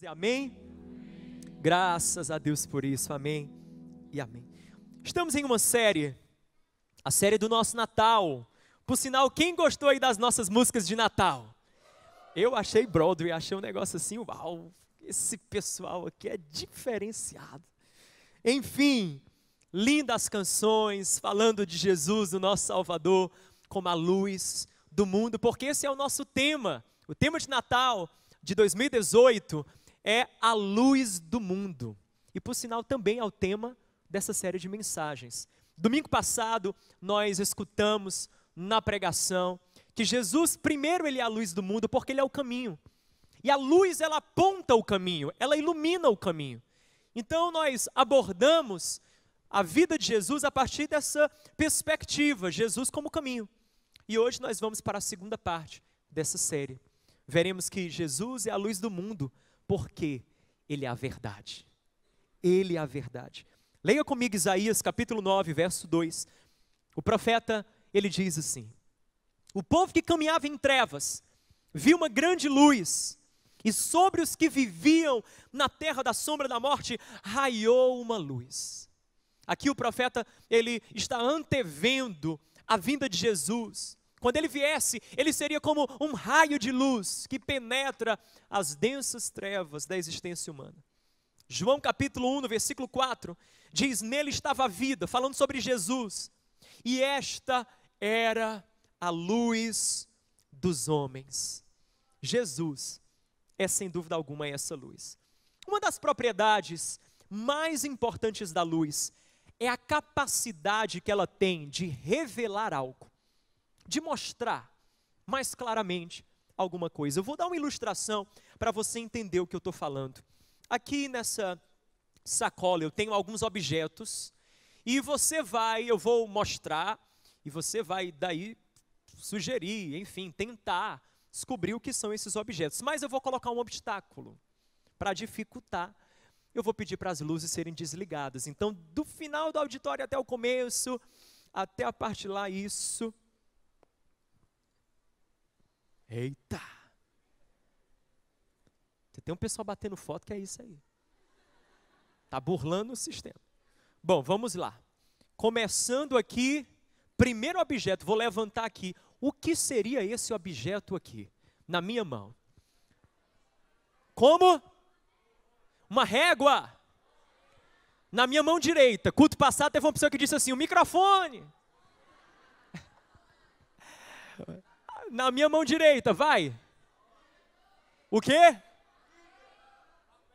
Amém? Graças a Deus por isso, amém e amém. Estamos em uma série, a série do nosso Natal. Por sinal, quem gostou aí das nossas músicas de Natal? Eu achei Broadway, achei um negócio assim, uau, esse pessoal aqui é diferenciado. Enfim, lindas canções, falando de Jesus, o nosso Salvador, como a luz do mundo, porque esse é o nosso tema. O tema de Natal de 2018 é a luz do mundo. E por sinal também é o tema dessa série de mensagens. Domingo passado nós escutamos na pregação que Jesus, primeiro, ele é a luz do mundo porque ele é o caminho. E a luz, ela aponta o caminho, ela ilumina o caminho. Então nós abordamos a vida de Jesus a partir dessa perspectiva, Jesus como caminho. E hoje nós vamos para a segunda parte dessa série. Veremos que Jesus é a luz do mundo porque ele é a verdade. Ele é a verdade. Leia comigo Isaías capítulo 9, verso 2. O profeta, ele diz assim: o povo que caminhava em trevas viu uma grande luz, e sobre os que viviam na terra da sombra da morte raiou uma luz. Aqui o profeta, ele está antevendo a vinda de Jesus. Quando ele viesse, ele seria como um raio de luz que penetra as densas trevas da existência humana. João capítulo 1, no versículo 4, diz: nele estava a vida, falando sobre Jesus, e esta era a luz dos homens. Jesus é sem dúvida alguma essa luz. Uma das propriedades mais importantes da luz é a capacidade que ela tem de revelar algo, de mostrar mais claramente alguma coisa. Eu vou dar uma ilustração para você entender o que eu estou falando. Aqui nessa sacola eu tenho alguns objetos e eu vou mostrar e você vai daí sugerir, enfim, tentar descobrir o que são esses objetos. Mas eu vou colocar um obstáculo para dificultar. Eu vou pedir para as luzes serem desligadas. Então, do final do auditório até o começo, até a parte lá, isso. Eita! Tem um pessoal batendo foto que é isso aí. Está burlando o sistema. Bom, vamos lá. Começando aqui, primeiro objeto, vou levantar aqui. O que seria esse objeto aqui, na minha mão? Como? Uma régua. Na minha mão direita. Culto passado teve uma pessoa que disse assim: o microfone. Na minha mão direita, vai. O quê?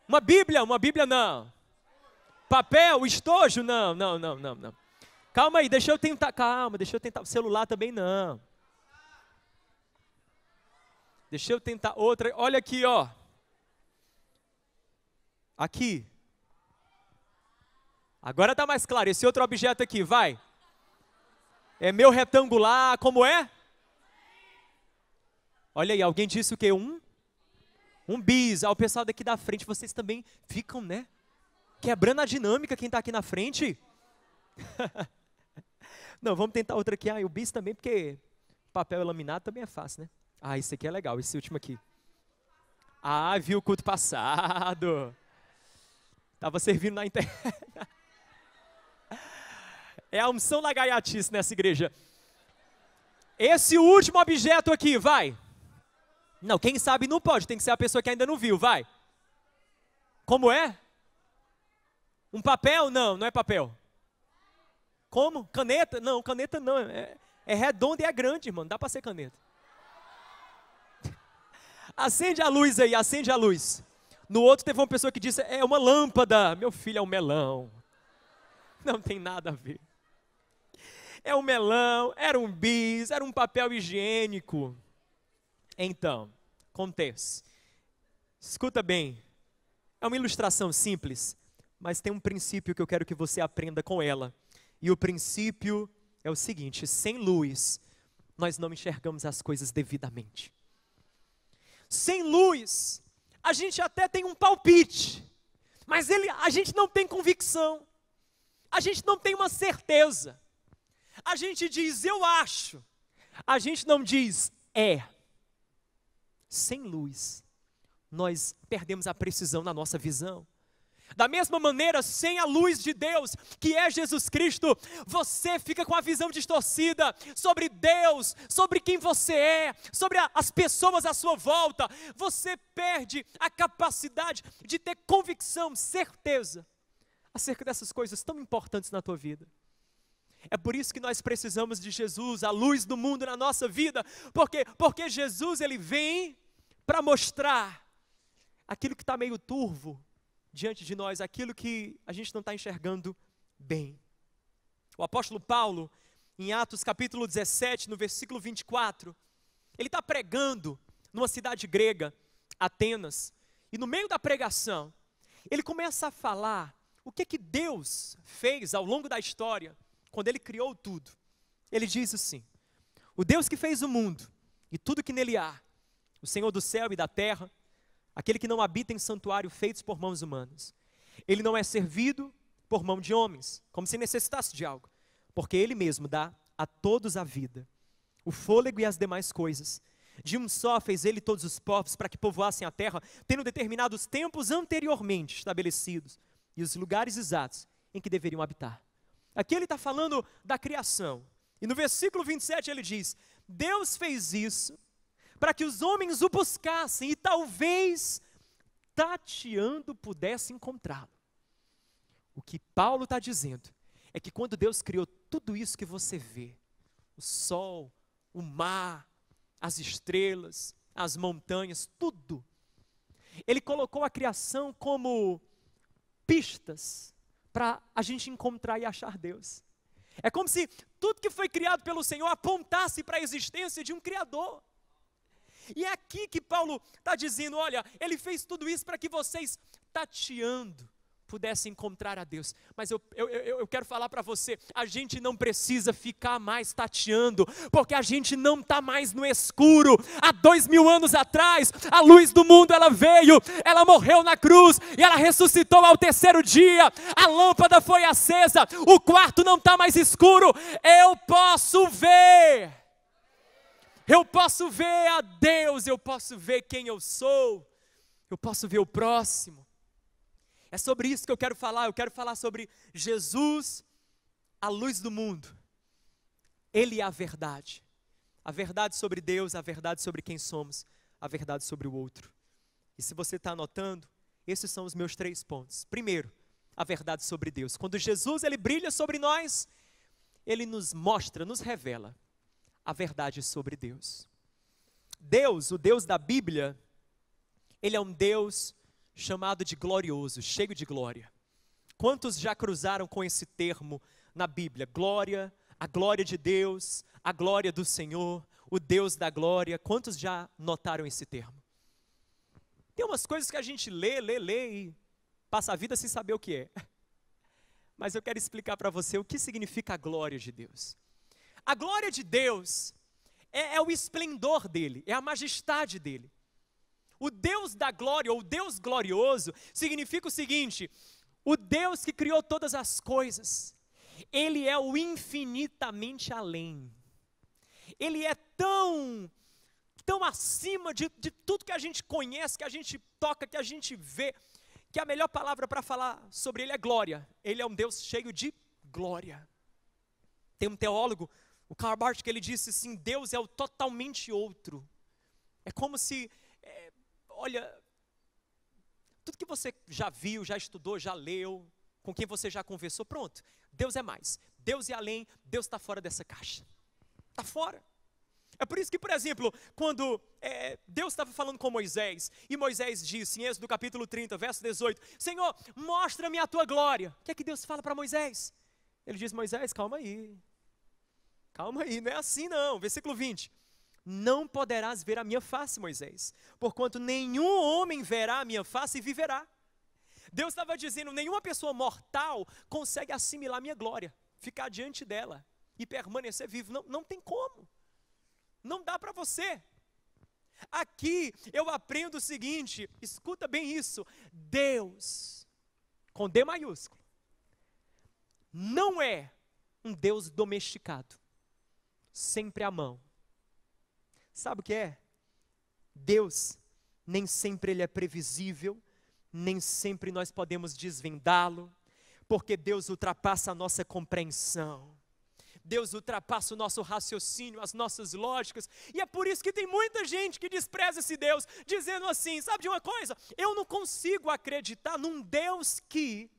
Uma Bíblia não. Papel, estojo, não. Calma aí, deixa eu tentar, o celular também não. Deixa eu tentar outra, olha aqui, ó. Aqui. Agora está mais claro, esse outro objeto aqui, vai. É meu retangular, como é? Olha aí, alguém disse o quê? Um bis. O pessoal daqui da frente, vocês também ficam, né? Quebrando a dinâmica, quem está aqui na frente. Não, vamos tentar outra aqui. O bis também, porque papel laminado também é fácil, né? Esse aqui é legal, esse último aqui. Viu o culto passado. Estava servindo na internet. É a unção da gaiatice nessa igreja. Esse último objeto aqui, vai. Não, quem sabe não pode, tem que ser a pessoa que ainda não viu, vai. Como é? Um papel? Não, não é papel. Como? Caneta? Não, caneta não, é redondo e é grande, irmão, não dá para ser caneta. Acende a luz aí, acende a luz. No outro teve uma pessoa que disse, é uma lâmpada. Meu filho, é um melão. Não tem nada a ver. É um melão, era um bis, era um papel higiênico. Então, acontece. Escuta bem, é uma ilustração simples, mas tem um princípio que eu quero que você aprenda com ela. E o princípio é o seguinte: sem luz, nós não enxergamos as coisas devidamente. Sem luz, a gente até tem um palpite, mas a gente não tem convicção, a gente não tem uma certeza. A gente diz, eu acho, a gente não diz, é. Sem luz, nós perdemos a precisão na nossa visão. Da mesma maneira, sem a luz de Deus, que é Jesus Cristo, você fica com a visão distorcida sobre Deus, sobre quem você é, sobre as pessoas à sua volta. Você perde a capacidade de ter convicção, certeza, acerca dessas coisas tão importantes na tua vida. É por isso que nós precisamos de Jesus, a luz do mundo na nossa vida, porque Jesus ele vem para mostrar aquilo que está meio turvo diante de nós, aquilo que a gente não está enxergando bem. O apóstolo Paulo, em Atos capítulo 17, no versículo 24, ele está pregando numa cidade grega, Atenas, e no meio da pregação, ele começa a falar o que Deus fez ao longo da história, quando ele criou tudo. Ele diz assim: o Deus que fez o mundo e tudo que nele há, o Senhor do céu e da terra, aquele que não habita em santuário feitos por mãos humanas. Ele não é servido por mão de homens, como se necessitasse de algo, porque ele mesmo dá a todos a vida, o fôlego e as demais coisas. De um só fez ele todos os povos para que povoassem a terra, tendo determinados tempos anteriormente estabelecidos e os lugares exatos em que deveriam habitar. Aqui ele está falando da criação. E no versículo 27 ele diz: Deus fez isso para que os homens o buscassem e talvez, tateando, pudesse encontrá-lo. O que Paulo está dizendo é que quando Deus criou tudo isso que você vê, o sol, o mar, as estrelas, as montanhas, tudo, Ele colocou a criação como pistas para a gente encontrar e achar Deus. É como se tudo que foi criado pelo Senhor apontasse para a existência de um Criador. E é aqui que Paulo está dizendo: olha, Ele fez tudo isso para que vocês, tateando, pudessem encontrar a Deus. Mas eu quero falar para você, a gente não precisa ficar mais tateando, porque a gente não está mais no escuro. Há 2000 anos atrás, a luz do mundo ela veio, ela morreu na cruz e ela ressuscitou ao terceiro dia. A lâmpada foi acesa, o quarto não está mais escuro. Eu posso ver a Deus, eu posso ver quem eu sou, eu posso ver o próximo. É sobre isso que eu quero falar sobre Jesus, a luz do mundo. Ele é a verdade sobre Deus, a verdade sobre quem somos, a verdade sobre o outro. E se você está anotando, esses são os meus 3 pontos. Primeiro, a verdade sobre Deus. Quando Jesus ele brilha sobre nós, Ele nos mostra, nos revela a verdade sobre Deus. Deus, o Deus da Bíblia, Ele é um Deus chamado de glorioso, cheio de glória. Quantos já cruzaram com esse termo na Bíblia? Glória, a glória de Deus, a glória do Senhor, o Deus da glória. Quantos já notaram esse termo? Tem umas coisas que a gente lê e passa a vida sem saber o que é. Mas eu quero explicar para você o que significa a glória de Deus. A glória de Deus é o esplendor dele, é a majestade dele. O Deus da glória, ou Deus glorioso, significa o seguinte: o Deus que criou todas as coisas, Ele é o infinitamente além. Ele é tão acima de tudo que a gente conhece, que a gente toca, que a gente vê, que a melhor palavra para falar sobre Ele é glória. Ele é um Deus cheio de glória. Tem um teólogo, o Karl Barth, que ele disse assim: Deus é o totalmente outro. É como se... olha, tudo que você já viu, já estudou, já leu, com quem você já conversou, pronto, Deus é mais, Deus é além, Deus está fora dessa caixa, está fora. É por isso que, por exemplo, quando Deus estava falando com Moisés, e Moisés disse, em Êxodo capítulo 30, verso 18, Senhor, mostra-me a tua glória. O que é que Deus fala para Moisés? Ele diz: Moisés, calma aí, não é assim não. Versículo 20, não poderás ver a minha face, Moisés, porquanto nenhum homem verá a minha face e viverá. Deus estava dizendo: nenhuma pessoa mortal consegue assimilar a minha glória, ficar diante dela e permanecer vivo. Não tem como, não dá para você. Aqui eu aprendo o seguinte, escuta bem isso: Deus, com D maiúsculo, não é um Deus domesticado, sempre à mão. Sabe o que é? Deus nem sempre ele é previsível, nem sempre nós podemos desvendá-lo, porque Deus ultrapassa a nossa compreensão. Deus ultrapassa o nosso raciocínio, as nossas lógicas, e é por isso que tem muita gente que despreza esse Deus, dizendo assim, sabe de uma coisa? Eu não consigo acreditar num Deus que...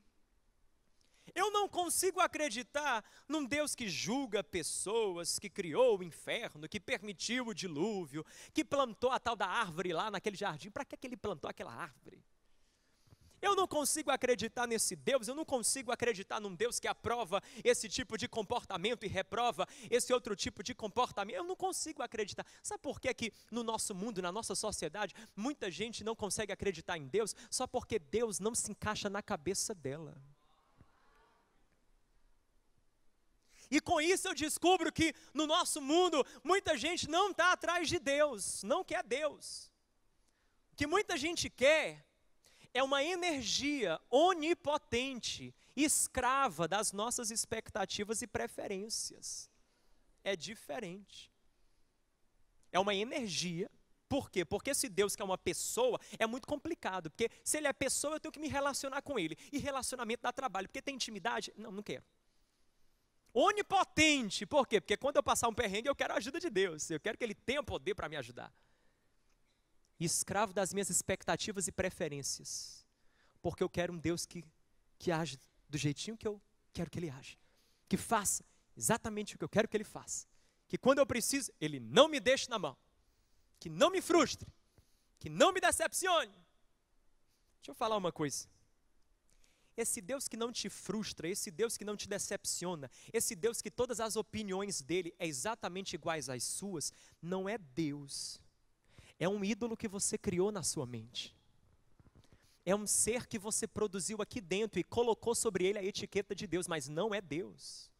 Eu não consigo acreditar num Deus que julga pessoas, que criou o inferno, que permitiu o dilúvio, que plantou a tal da árvore lá naquele jardim. Para que ele plantou aquela árvore? Eu não consigo acreditar nesse Deus, eu não consigo acreditar num Deus que aprova esse tipo de comportamento e reprova esse outro tipo de comportamento. Eu não consigo acreditar. Sabe por que que no nosso mundo, na nossa sociedade, muita gente não consegue acreditar em Deus? Só porque Deus não se encaixa na cabeça dela. E com isso eu descubro que no nosso mundo, muita gente não está atrás de Deus, não quer Deus. O que muita gente quer é uma energia onipotente, escrava das nossas expectativas e preferências. É diferente. É uma energia. Por quê? Porque esse Deus que é uma pessoa é muito complicado. Porque se ele é pessoa, eu tenho que me relacionar com ele. E relacionamento dá trabalho. Porque tem intimidade? Não, não quero. Onipotente. Por quê? Porque quando eu passar um perrengue, eu quero a ajuda de Deus. Eu quero que ele tenha poder para me ajudar. Escravo das minhas expectativas e preferências, porque eu quero um Deus que age do jeitinho que eu quero que ele age, que faça exatamente o que eu quero que ele faça, que quando eu preciso, ele não me deixe na mão, que não me frustre, que não me decepcione. Deixa eu falar uma coisa, esse Deus que não te frustra, esse Deus que não te decepciona, esse Deus que todas as opiniões dele é exatamente iguais às suas, não é Deus. É um ídolo que você criou na sua mente. É um ser que você produziu aqui dentro e colocou sobre ele a etiqueta de Deus, mas não é Deus.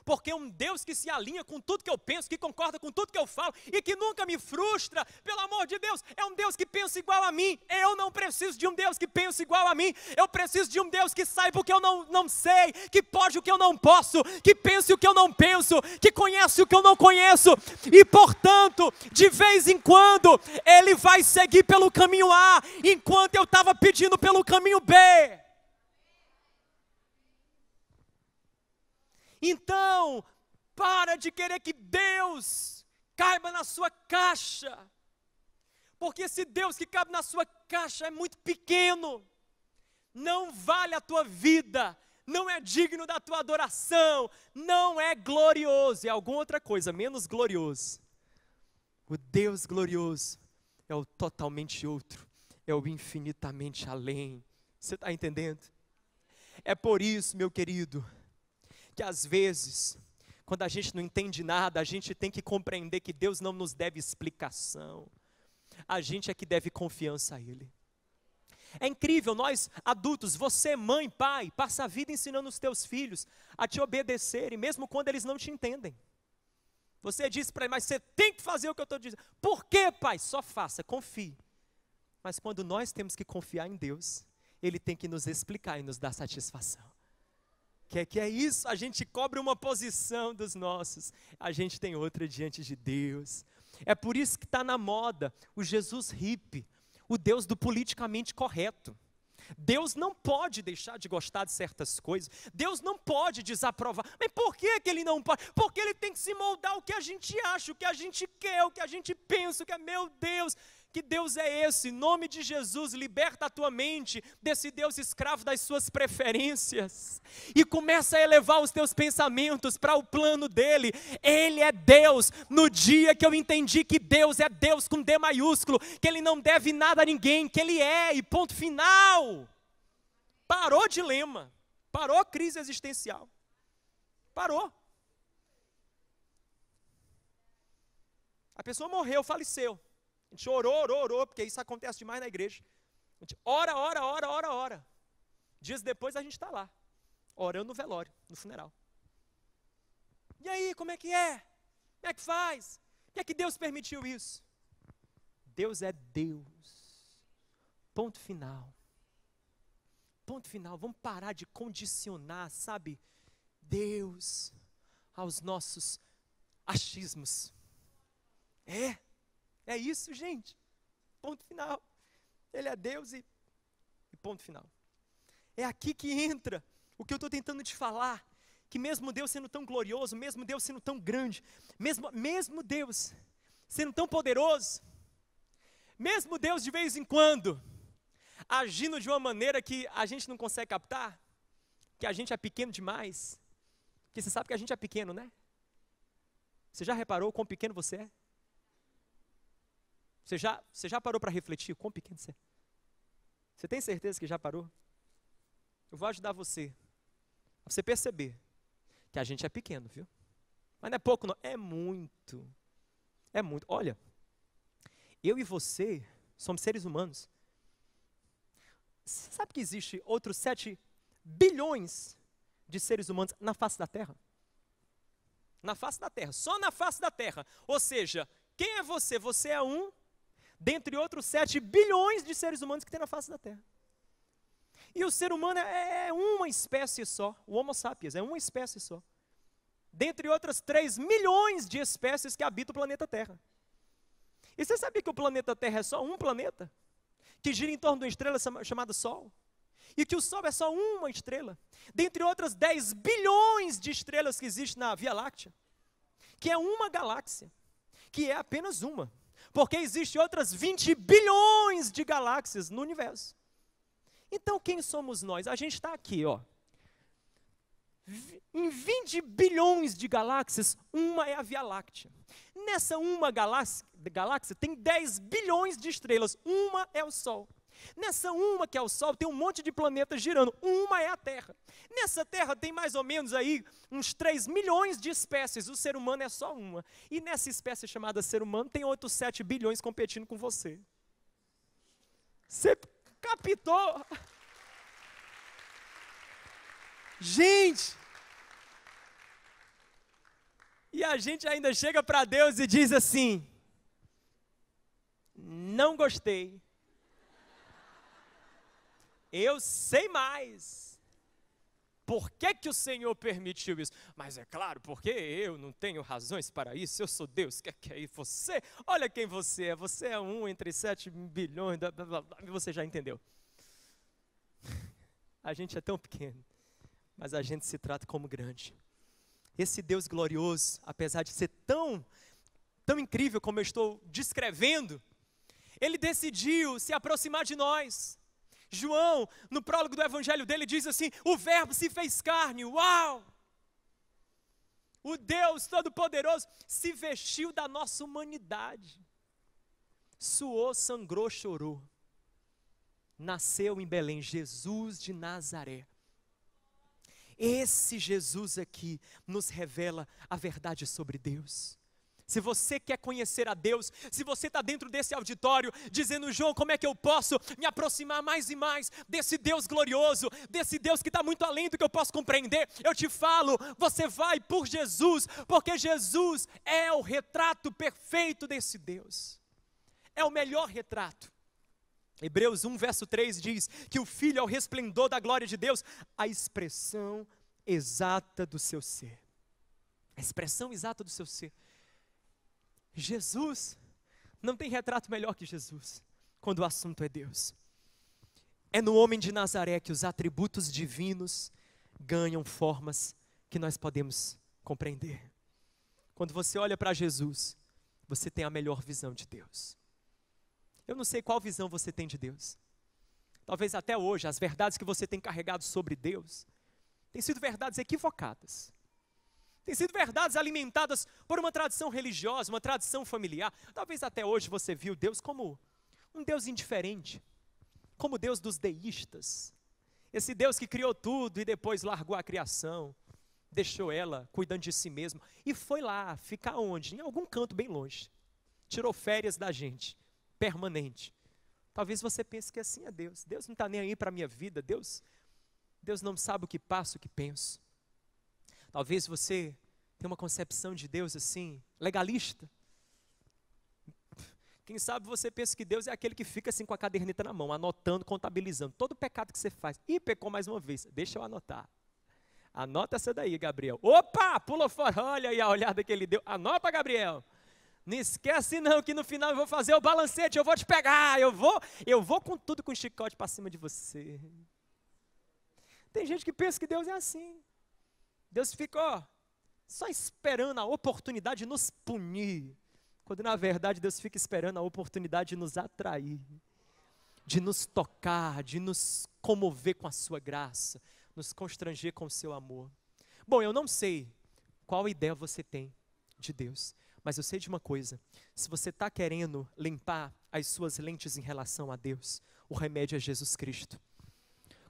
Porque um Deus que se alinha com tudo que eu penso, que concorda com tudo que eu falo e que nunca me frustra, pelo amor de Deus, é um Deus que pensa igual a mim. Eu não preciso de um Deus que pensa igual a mim. Eu preciso de um Deus que saiba o que eu não sei, que pode o que eu não posso, que pense o que eu não penso, que conhece o que eu não conheço. E portanto, de vez em quando, ele vai seguir pelo caminho A, enquanto eu estava pedindo pelo caminho B. Então, para de querer que Deus caiba na sua caixa, porque esse Deus que cabe na sua caixa é muito pequeno, não vale a tua vida, não é digno da tua adoração, não é glorioso, é alguma outra coisa, menos glorioso. O Deus glorioso é o totalmente outro, é o infinitamente além. Você está entendendo? É por isso, meu querido, que às vezes, quando a gente não entende nada, a gente tem que compreender que Deus não nos deve explicação. A gente é que deve confiança a Ele. É incrível, nós adultos, você, mãe, pai, passa a vida ensinando os teus filhos a te obedecerem, mesmo quando eles não te entendem. Você diz para ele, mas você tem que fazer o que eu estou dizendo. Por quê, pai? Só faça, confie. Mas quando nós temos que confiar em Deus, Ele tem que nos explicar e nos dar satisfação. Que é isso? A gente cobre uma posição dos nossos, a gente tem outra diante de Deus. É por isso que está na moda o Jesus hippie, o Deus do politicamente correto. Deus não pode deixar de gostar de certas coisas, Deus não pode desaprovar. Mas por que Ele não pode? Porque Ele tem que se moldar o que a gente acha, o que a gente quer, o que a gente pensa, o que é, meu Deus, que Deus é esse? Em nome de Jesus, liberta a tua mente desse Deus escravo das suas preferências e começa a elevar os teus pensamentos para o plano dEle. Ele é Deus. No dia que eu entendi que Deus é Deus com D maiúsculo, que Ele não deve nada a ninguém, que Ele é, e ponto final. Parou dilema, parou crise existencial, parou. A pessoa morreu, faleceu. A gente orou, porque isso acontece demais na igreja. A gente ora. Dias depois a gente está lá, orando no velório, no funeral. E aí, como é que é? Como é que faz? Por que é que Deus permitiu isso? Deus é Deus. Ponto final. Ponto final. Vamos parar de condicionar, sabe, Deus aos nossos achismos. É isso, gente. ponto final. Ele é Deus e ponto final. É aqui que entra o que eu estou tentando te falar, que mesmo Deus sendo tão glorioso, mesmo Deus sendo tão grande, mesmo Deus sendo tão poderoso, mesmo Deus de vez em quando agindo de uma maneira que a gente não consegue captar, que a gente é pequeno demais, porque você sabe que a gente é pequeno, né? Você já reparou quão pequeno você é? Você já parou para refletir o quão pequeno você é? Você tem certeza que já parou? Eu vou ajudar você a você perceber que a gente é pequeno, viu? Mas não é pouco não, é muito. É muito. Olha, eu e você somos seres humanos. Você sabe que existe outros 7 bilhões de seres humanos na face da Terra? Na face da Terra, só na face da Terra. Ou seja, quem é você? Você é um dentre outros 7 bilhões de seres humanos que tem na face da Terra. E o ser humano é uma espécie só, o Homo sapiens é uma espécie só. Dentre outras 3 milhões de espécies que habitam o planeta Terra. E você sabia que o planeta Terra é só um planeta? Que gira em torno de uma estrela chamada Sol? E que o Sol é só uma estrela, dentre outras 10 bilhões de estrelas que existem na Via Láctea, que é uma galáxia, que é apenas uma, porque existem outras 20 bilhões de galáxias no universo. Então quem somos nós? A gente está aqui, ó. Em 20 bilhões de galáxias, uma é a Via Láctea. Nessa uma galáxia tem 10 bilhões de estrelas, uma é o Sol. Nessa uma que é o Sol, tem um monte de planetas girando, uma é a Terra. Nessa Terra tem mais ou menos aí uns 3 milhões de espécies, o ser humano é só uma. E nessa espécie chamada ser humano tem outros 7 bilhões competindo com você. Você captou? Gente! E a gente ainda chega para Deus e diz assim: não gostei. Eu sei mais. Por que que o Senhor permitiu isso? Mas é claro, porque eu não tenho razões para isso, eu sou Deus, que é você? Olha quem você é um entre 7 bilhões, você já entendeu. A gente é tão pequeno, mas a gente se trata como grande. Esse Deus glorioso, apesar de ser tão incrível como eu estou descrevendo, Ele decidiu se aproximar de nós. João, no prólogo do evangelho dele, diz assim: o verbo se fez carne, uau! O Deus Todo-Poderoso se vestiu da nossa humanidade. Suou, sangrou, chorou. Nasceu em Belém, Jesus de Nazaré. Esse Jesus aqui nos revela a verdade sobre Deus. Se você quer conhecer a Deus, se você está dentro desse auditório, dizendo: João, como é que eu posso me aproximar mais e mais desse Deus glorioso, desse Deus que está muito além do que eu posso compreender? Eu te falo, você vai por Jesus, porque Jesus é o retrato perfeito desse Deus. É o melhor retrato. Hebreus 1, verso 3 diz que o Filho é o resplendor da glória de Deus, a expressão exata do seu ser. A expressão exata do seu ser. Jesus, não tem retrato melhor que Jesus, quando o assunto é Deus. É no homem de Nazaré que os atributos divinos ganham formas que nós podemos compreender. Quando você olha para Jesus, você tem a melhor visão de Deus. Eu não sei qual visão você tem de Deus. Talvez até hoje, as verdades que você tem carregado sobre Deus, têm sido verdades equivocadas. Tem sido verdades alimentadas por uma tradição religiosa, uma tradição familiar. Talvez até hoje você viu Deus como um Deus indiferente, como Deus dos deístas. Esse Deus que criou tudo e depois largou a criação, deixou ela cuidando de si mesmo e foi lá ficar onde? Em algum canto bem longe. Tirou férias da gente, permanente. Talvez você pense que assim é Deus. Deus não está nem aí para a minha vida. Deus não sabe o que passo, o que penso. Talvez você tenha uma concepção de Deus assim, legalista. Quem sabe você pensa que Deus é aquele que fica assim com a caderneta na mão, anotando, contabilizando todo o pecado que você faz. Ih, pecou mais uma vez, deixa eu anotar. Anota essa daí, Gabriel. Opa, pula fora, olha aí a olhada que ele deu. Anota, Gabriel. Não esquece não que no final eu vou fazer o balancete, eu vou te pegar, eu vou com tudo com chicote para cima de você. Tem gente que pensa que Deus é assim. Deus fica, ó, só esperando a oportunidade de nos punir, quando na verdade Deus fica esperando a oportunidade de nos atrair, de nos tocar, de nos comover com a sua graça, nos constranger com o seu amor. Bom, eu não sei qual ideia você tem de Deus, mas eu sei de uma coisa: se você está querendo limpar as suas lentes em relação a Deus, o remédio é Jesus Cristo.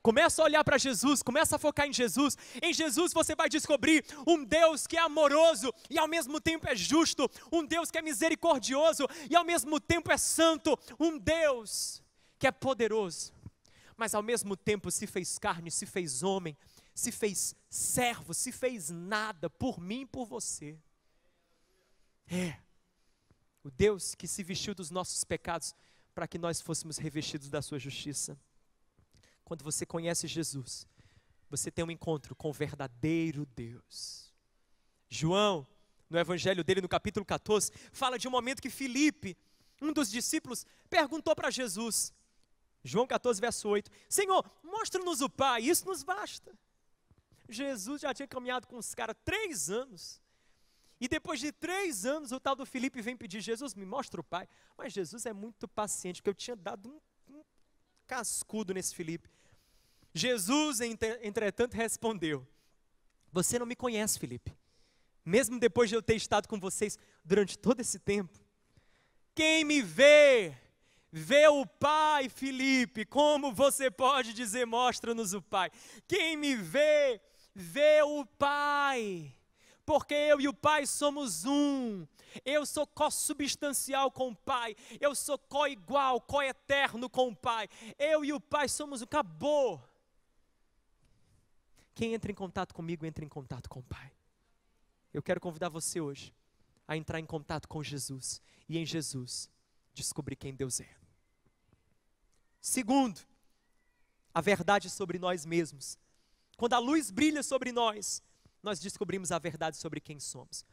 Começa a olhar para Jesus, começa a focar em Jesus. Em Jesus você vai descobrir um Deus que é amoroso e ao mesmo tempo é justo, um Deus que é misericordioso e ao mesmo tempo é santo, um Deus que é poderoso, mas ao mesmo tempo se fez carne, se fez homem, se fez servo, se fez nada por mim e por você. O Deus que se vestiu dos nossos pecados para que nós fôssemos revestidos da sua justiça. Quando você conhece Jesus, você tem um encontro com o verdadeiro Deus. João, no evangelho dele, no capítulo 14, fala de um momento que Filipe, um dos discípulos, perguntou para Jesus. João 14, verso 8, Senhor, mostra-nos o Pai, isso nos basta. Jesus já tinha caminhado com os caras 3 anos. E depois de 3 anos, o tal do Filipe vem pedir, Jesus, me mostra o Pai. Mas Jesus é muito paciente, porque eu tinha dado um cascudo nesse Filipe. Jesus, entretanto, respondeu, você não me conhece, Filipe, mesmo depois de eu ter estado com vocês durante todo esse tempo. Quem me vê, vê o Pai, Filipe. Como você pode dizer, mostra-nos o Pai? Quem me vê, vê o Pai, porque eu e o Pai somos um. Eu sou co-substancial com o Pai, eu sou co-igual, co-eterno com o Pai. Eu e o Pai somos o acabou. Quem entra em contato comigo, entra em contato com o Pai. Eu quero convidar você hoje a entrar em contato com Jesus e em Jesus descobrir quem Deus é. Segundo, a verdade sobre nós mesmos. Quando a luz brilha sobre nós, nós descobrimos a verdade sobre quem somos.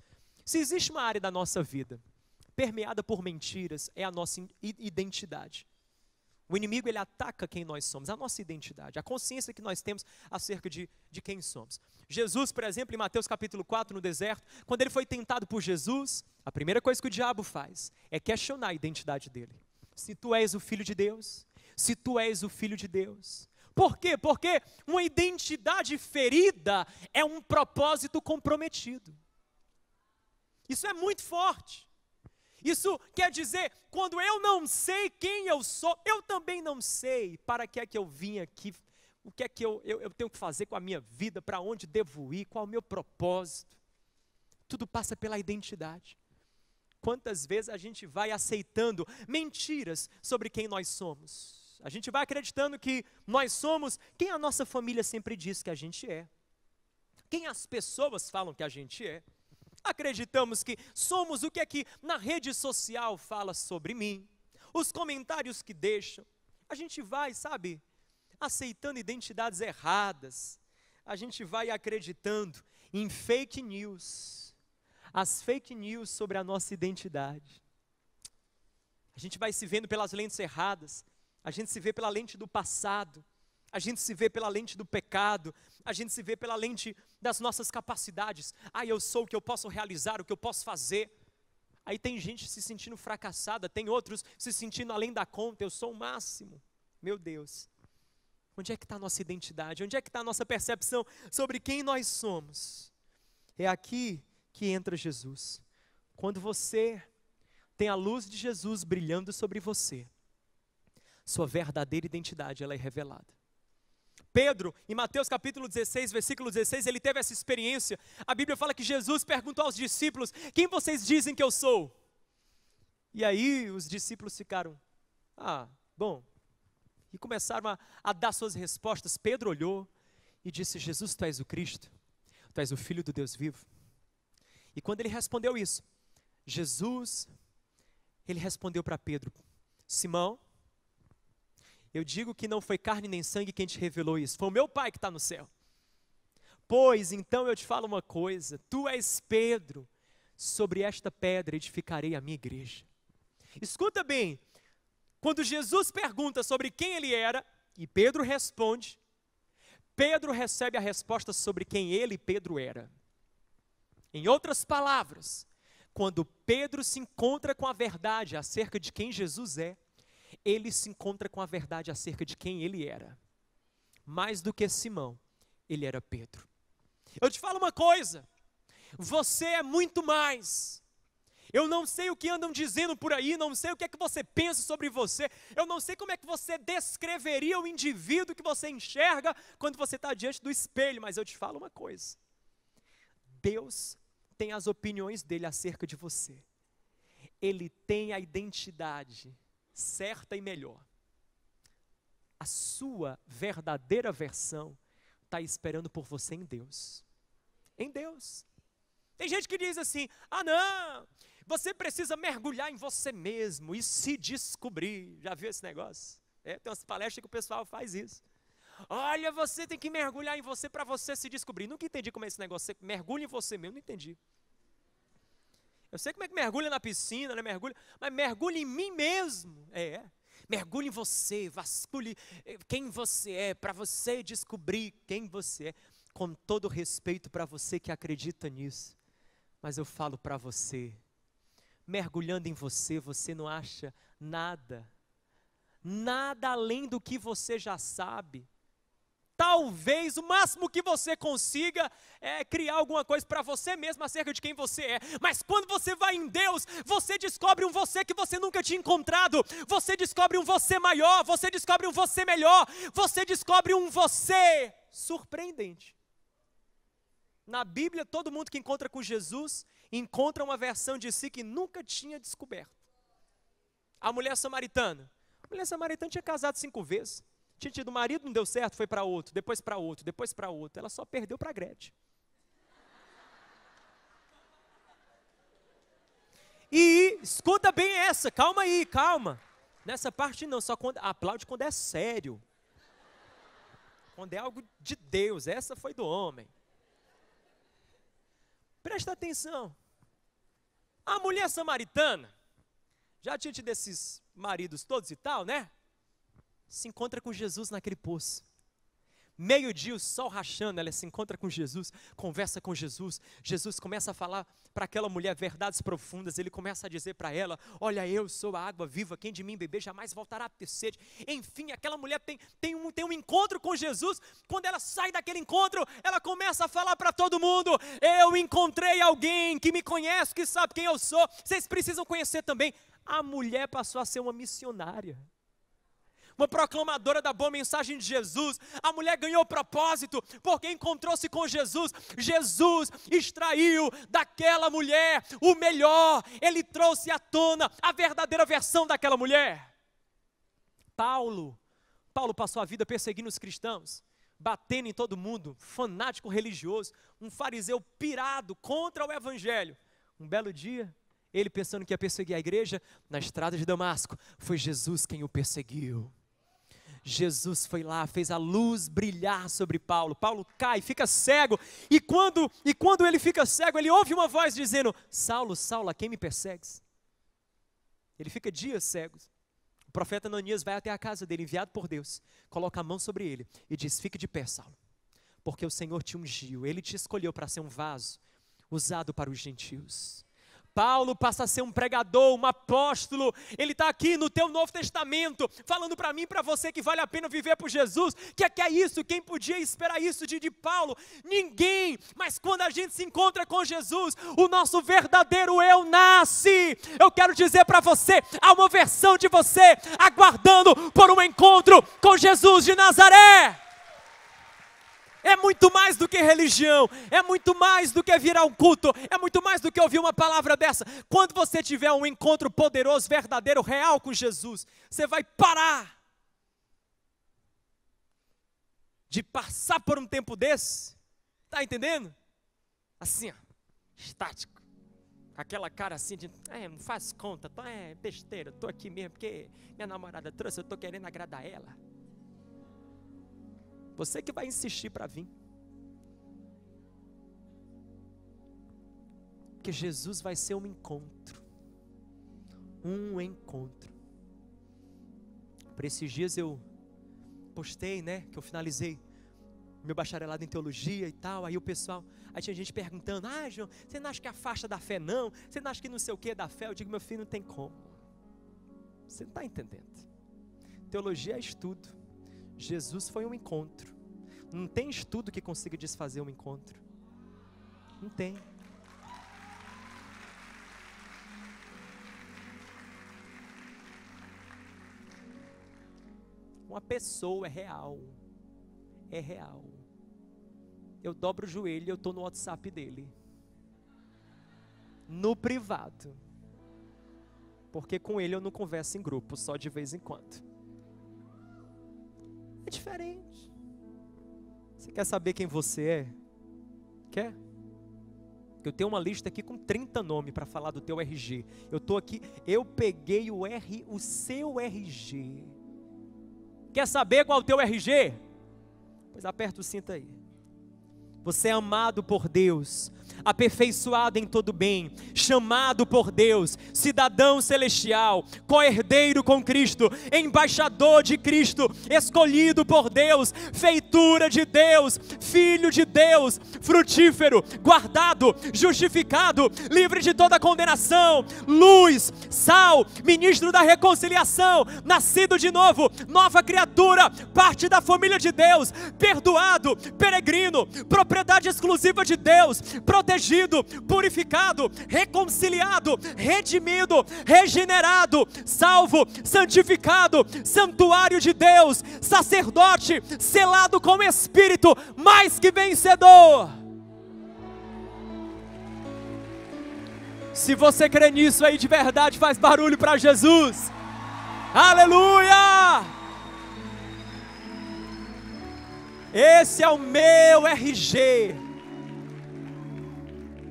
Se existe uma área da nossa vida permeada por mentiras, é a nossa identidade. O inimigo, ele ataca quem nós somos, a nossa identidade, a consciência que nós temos acerca de quem somos. Jesus, por exemplo, em Mateus capítulo 4, no deserto, quando ele foi tentado por Jesus, a primeira coisa que o diabo faz é questionar a identidade dele. Se tu és o Filho de Deus, se tu és o Filho de Deus. Por quê? Porque uma identidade ferida é um propósito comprometido. Isso é muito forte. Isso quer dizer, quando eu não sei quem eu sou, eu também não sei para que é que eu vim aqui, o que é que eu tenho que fazer com a minha vida, para onde devo ir, qual é o meu propósito. Tudo passa pela identidade. Quantas vezes a gente vai aceitando mentiras sobre quem nós somos? A gente vai acreditando que nós somos quem a nossa família sempre diz que a gente é, quem as pessoas falam que a gente é. Acreditamos que somos o que é que na rede social fala sobre mim, os comentários que deixam. A gente vai, sabe, aceitando identidades erradas. A gente vai acreditando em fake news, as fake news sobre a nossa identidade. A gente vai se vendo pelas lentes erradas, a gente se vê pela lente do passado, a gente se vê pela lente do pecado, a gente se vê pela lente das nossas capacidades. Eu sou o que eu posso realizar, o que eu posso fazer. Aí tem gente se sentindo fracassada, tem outros se sentindo além da conta, eu sou o máximo. Meu Deus, onde é que está a nossa identidade? Onde é que está a nossa percepção sobre quem nós somos? É aqui que entra Jesus. Quando você tem a luz de Jesus brilhando sobre você, sua verdadeira identidade, ela é revelada. Pedro, em Mateus capítulo 16, versículo 16, ele teve essa experiência. A Bíblia fala que Jesus perguntou aos discípulos, quem vocês dizem que eu sou? E aí os discípulos ficaram, bom, e começaram a dar suas respostas. Pedro olhou e disse, Jesus, tu és o Cristo, tu és o Filho do Deus vivo. E quando ele respondeu isso, Jesus, ele respondeu para Pedro, Simão, eu digo que não foi carne nem sangue quem te revelou isso, foi o meu Pai que está no céu. Pois, então eu te falo uma coisa, tu és Pedro, sobre esta pedra edificarei a minha igreja. Escuta bem, quando Jesus pergunta sobre quem ele era, e Pedro responde, Pedro recebe a resposta sobre quem ele, Pedro, era. Em outras palavras, quando Pedro se encontra com a verdade acerca de quem Jesus é, ele se encontra com a verdade acerca de quem ele era. Mais do que Simão, ele era Pedro. Eu te falo uma coisa, você é muito mais. Eu não sei o que andam dizendo por aí, não sei o que é que você pensa sobre você, eu não sei como é que você descreveria o indivíduo que você enxerga quando você está diante do espelho, mas eu te falo uma coisa, Deus tem as opiniões dele acerca de você, ele tem a identidade certa e melhor, a sua verdadeira versão está esperando por você em Deus, em Deus. Tem gente que diz assim, não, você precisa mergulhar em você mesmo e se descobrir. Já viu esse negócio? Tem umas palestras que o pessoal faz isso. Olha, você tem que mergulhar em você para você se descobrir. Nunca entendi como é esse negócio. Você mergulha em você mesmo, não entendi. Eu sei como é que mergulha na piscina, né? Mas mergulha em mim mesmo. Mergulhe em você, vasculhe quem você é, para você descobrir quem você é. Com todo respeito para você que acredita nisso. Mas eu falo para você, mergulhando em você, você não acha nada além do que você já sabe. Talvez o máximo que você consiga é criar alguma coisa para você mesmo acerca de quem você é. Mas quando você vai em Deus, você descobre um você que você nunca tinha encontrado. Você descobre um você maior, você descobre um você melhor, você descobre um você surpreendente. Na Bíblia, todo mundo que encontra com Jesus, encontra uma versão de si que nunca tinha descoberto. A mulher samaritana. A mulher samaritana tinha casado 5 vezes. Tinha tido marido, não deu certo, foi para outro, depois para outro, depois para outro. Ela só perdeu para Gretchen. E escuta bem essa, calma aí, calma. Nessa parte não, só aplaude quando é sério. Quando é algo de Deus, essa foi do homem. Presta atenção, a mulher samaritana, já tinha tido esses maridos todos e tal, né? Se encontra com Jesus naquele poço. Meio-dia, o sol rachando, ela se encontra com Jesus, conversa com Jesus. Jesus começa a falar para aquela mulher verdades profundas. Ele começa a dizer para ela, olha, eu sou a água viva, quem de mim beber jamais voltará a ter sede. Enfim, aquela mulher tem um encontro com Jesus. Quando ela sai daquele encontro, ela começa a falar para todo mundo, eu encontrei alguém que me conhece, que sabe quem eu sou. Vocês precisam conhecer também. A mulher passou a ser uma missionária. Uma proclamadora da boa mensagem de Jesus. A mulher ganhou propósito, porque encontrou-se com Jesus. Jesus extraiu daquela mulher o melhor. Ele trouxe à tona a verdadeira versão daquela mulher. Paulo passou a vida perseguindo os cristãos, batendo em todo mundo, fanático religioso, um fariseu pirado contra o evangelho. Um belo dia, ele pensando que ia perseguir a igreja, na estrada de Damasco, foi Jesus quem o perseguiu. Jesus foi lá, fez a luz brilhar sobre Paulo. Paulo cai, fica cego. E quando ele fica cego, ele ouve uma voz dizendo, Saulo, Saulo, a quem me persegues? Ele fica dias cego. O profeta Ananias vai até a casa dele, enviado por Deus, coloca a mão sobre ele e diz, fique de pé, Saulo, porque o Senhor te ungiu, Ele te escolheu para ser um vaso usado para os gentios. Paulo passa a ser um pregador, um apóstolo. Ele está aqui no teu Novo Testamento, falando para mim e para você que vale a pena viver por Jesus. Que é isso? Quem podia esperar isso de Paulo? Ninguém. Mas quando a gente se encontra com Jesus, o nosso verdadeiro eu nasce. Eu quero dizer para você, há uma versão de você aguardando por um encontro com Jesus de Nazaré. É muito mais do que religião, é muito mais do que vir a um culto, é muito mais do que ouvir uma palavra dessa. Quando você tiver um encontro poderoso, verdadeiro, real com Jesus, você vai parar de passar por um tempo desse, tá entendendo? Assim, ó, estático, com aquela cara assim de, não faz conta, besteira, tô aqui mesmo porque minha namorada trouxe, eu tô querendo agradar ela. Você que vai insistir para vir. Porque Jesus vai ser um encontro. Um encontro. Por esses dias eu postei, né, que eu finalizei meu bacharelado em teologia e tal, aí tinha gente perguntando, João, você não acha que a faixa da fé não? Você não acha que não sei o que da fé? Eu digo, meu filho, não tem como. Você não está entendendo. Teologia é estudo. Jesus foi um encontro. Não tem estudo que consiga desfazer um encontro. Não tem. Uma pessoa é real. É real. Eu dobro o joelho e eu estou no WhatsApp dele. No privado. Porque com ele eu não converso em grupo, só de vez em quando. É diferente. Você quer saber quem você é? Quer? Eu tenho uma lista aqui com 30 nomes para falar do teu RG. Eu peguei o seu RG. Quer saber qual é o teu RG? Pois aperta o cinto aí. Você é amado por Deus, aperfeiçoado em todo bem, chamado por Deus, cidadão celestial, co-herdeiro com Cristo, embaixador de Cristo, escolhido por Deus, feitura de Deus, filho de Deus, frutífero, guardado, justificado, livre de toda condenação, luz, sal, ministro da reconciliação, nascido de novo, nova criatura, parte da família de Deus, perdoado, peregrino, propriedade exclusiva de Deus, protegido, purificado, reconciliado, redimido, regenerado, salvo, santificado, santuário de Deus, sacerdote, selado com o Espírito, mais que vencedor. Se você crê nisso aí de verdade, faz barulho para Jesus. Aleluia! Esse é o meu RG.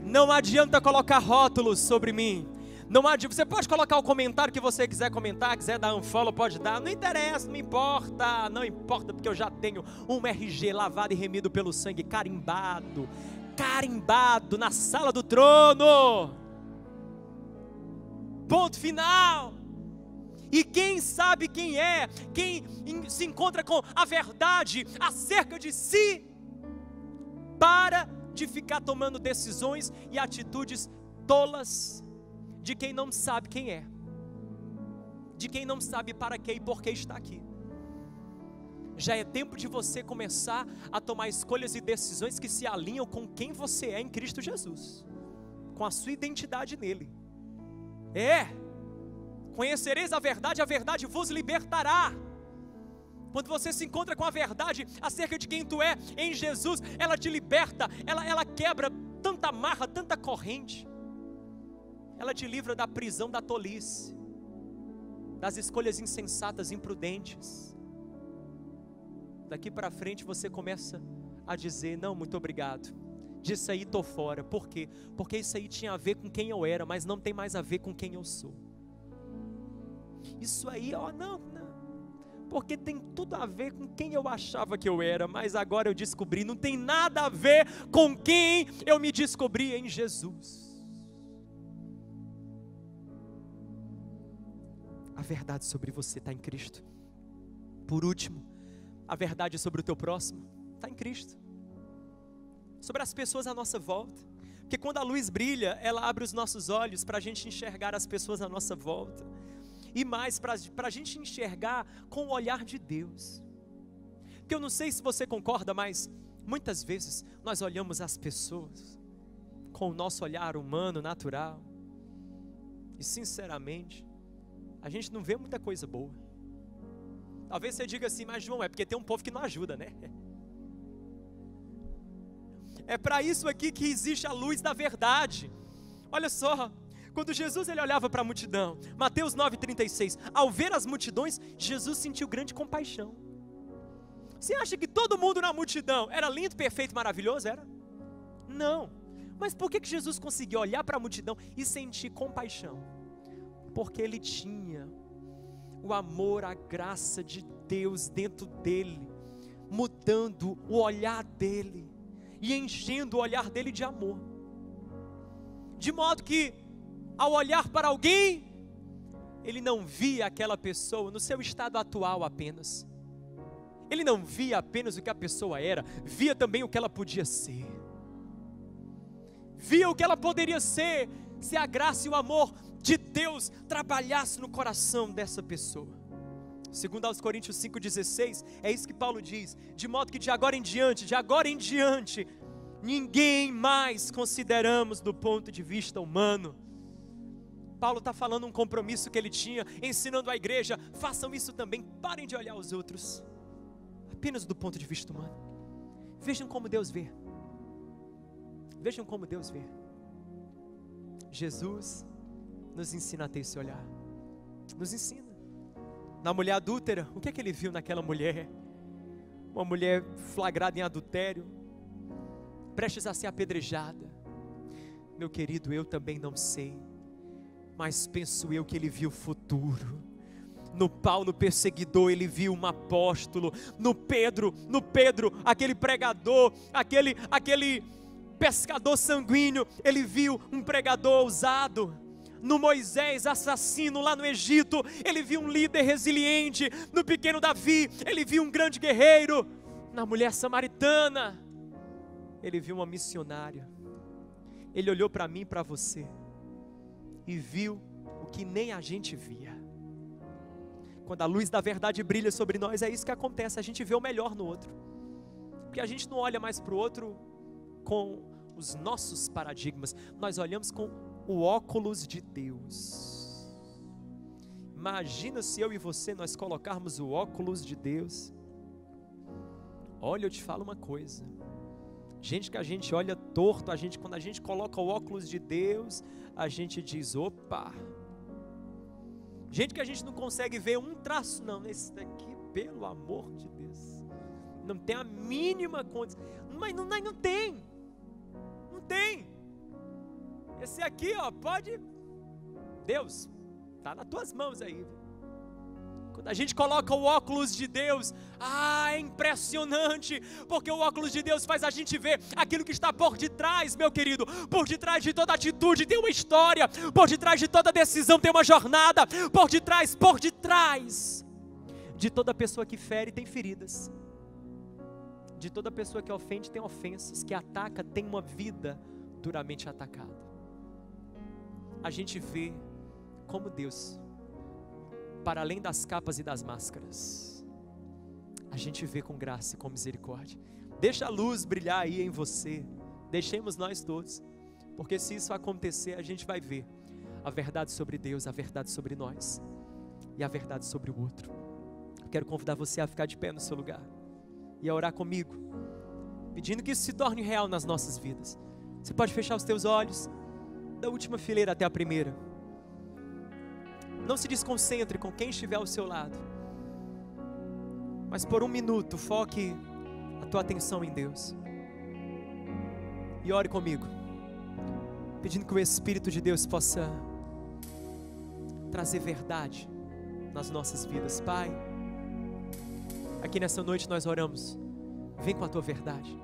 Não adianta colocar rótulos sobre mim. Não adianta. Você pode colocar o comentário que você quiser comentar, quiser dar unfollow, pode dar. Não interessa, não importa. Não importa, porque eu já tenho um RG lavado e remido pelo sangue, carimbado na sala do trono. Ponto final. E quem sabe quem é, quem se encontra com a verdade acerca de si, para de ficar tomando decisões e atitudes tolas de quem não sabe quem é, de quem não sabe para que e por que está aqui. Já é tempo de você começar a tomar escolhas e decisões que se alinham com quem você é em Cristo Jesus, com a sua identidade nele. Conhecereis a verdade vos libertará. Quando você se encontra com a verdade acerca de quem tu é em Jesus, ela te liberta, ela quebra tanta amarra, tanta corrente. Ela te livra da prisão da tolice, das escolhas insensatas, imprudentes. Daqui para frente você começa a dizer, não, muito obrigado, disso aí estou fora. Por quê? Porque isso aí tinha a ver com quem eu era, mas não tem mais a ver com quem eu sou. Isso aí, não, porque tem tudo a ver com quem eu achava que eu era, mas agora eu descobri, não tem nada a ver com quem eu me descobri em Jesus. A verdade sobre você está em Cristo. Por último, a verdade sobre o teu próximo está em Cristo. Sobre as pessoas à nossa volta. Porque quando a luz brilha, ela abre os nossos olhos para a gente enxergar as pessoas à nossa volta. E mais, para a gente enxergar com o olhar de Deus. Porque eu não sei se você concorda, mas muitas vezes nós olhamos as pessoas com o nosso olhar humano, natural. E sinceramente, a gente não vê muita coisa boa. Talvez você diga assim, mas João, é porque tem um povo que não ajuda, né? É para isso aqui que existe a luz da verdade. Olha só, quando Jesus ele olhava para a multidão, Mateus 9,36, ao ver as multidões, Jesus sentiu grande compaixão. Você acha que todo mundo na multidão era lindo, perfeito, maravilhoso? Era? Não. Mas por que Jesus conseguiu olhar para a multidão e sentir compaixão? Porque ele tinha o amor, a graça de Deus dentro dele, mudando o olhar dele e enchendo o olhar dele de amor. de modo que, ao olhar para alguém, ele não via aquela pessoa no seu estado atual apenas. Ele não via apenas o que a pessoa era, via também o que ela podia ser. Via o que ela poderia ser, se a graça e o amor de Deus trabalhasse no coração dessa pessoa. Segundo aos Coríntios 5,16, é isso que Paulo diz, de modo que de agora em diante, ninguém mais consideramos do ponto de vista humano. Paulo está falando um compromisso que ele tinha, ensinando a igreja, façam isso também, parem de olhar os outros, apenas do ponto de vista humano. Vejam como Deus vê. Vejam como Deus vê. Jesus nos ensina a ter esse olhar. Nos ensina. Na mulher adúltera, o que é que ele viu naquela mulher? Uma mulher flagrada em adultério, prestes a ser apedrejada. Meu querido, eu também não sei, mas penso eu que ele viu o futuro. No Paulo perseguidor, ele viu um apóstolo. No Pedro, aquele pregador, aquele pescador sanguíneo, ele viu um pregador ousado. No Moisés assassino lá no Egito, ele viu um líder resiliente. No pequeno Davi, ele viu um grande guerreiro. Na mulher samaritana, ele viu uma missionária. Ele olhou para mim e para você e viu o que nem a gente via. Quando a luz da verdade brilha sobre nós, é isso que acontece, a gente vê o melhor no outro. Porque a gente não olha mais para o outro com os nossos paradigmas, nós olhamos com o óculos de Deus. Imagina se eu e você, nós colocarmos o óculos de Deus. Olha, eu te falo uma coisa, gente que a gente olha torto, quando a gente coloca o óculos de Deus, a gente diz, opa. Gente que a gente não consegue ver um traço, não, esse daqui, pelo amor de Deus, não tem a mínima condição, mas não tem, esse aqui, ó, pode, Deus, está nas tuas mãos aí. Quando a gente coloca o óculos de Deus, é impressionante, porque o óculos de Deus faz a gente ver aquilo que está por detrás, meu querido. Por detrás de toda atitude tem uma história, por detrás de toda decisão tem uma jornada, por detrás de toda pessoa que fere tem feridas, de toda pessoa que ofende tem ofensas, que ataca tem uma vida duramente atacada. A gente vê como Deus, para além das capas e das máscaras, a gente vê com graça e com misericórdia. Deixa a luz brilhar aí em você, deixemos nós todos, porque se isso acontecer, a gente vai ver a verdade sobre Deus, a verdade sobre nós e a verdade sobre o outro. Eu quero convidar você a ficar de pé no seu lugar e a orar comigo, pedindo que isso se torne real nas nossas vidas. Você pode fechar os teus olhos, da última fileira até a primeira. Não se desconcentre com quem estiver ao seu lado, mas por um minuto foque a tua atenção em Deus e ore comigo, pedindo que o Espírito de Deus possa trazer verdade nas nossas vidas. Pai, aqui nessa noite nós oramos, vem com a tua verdade.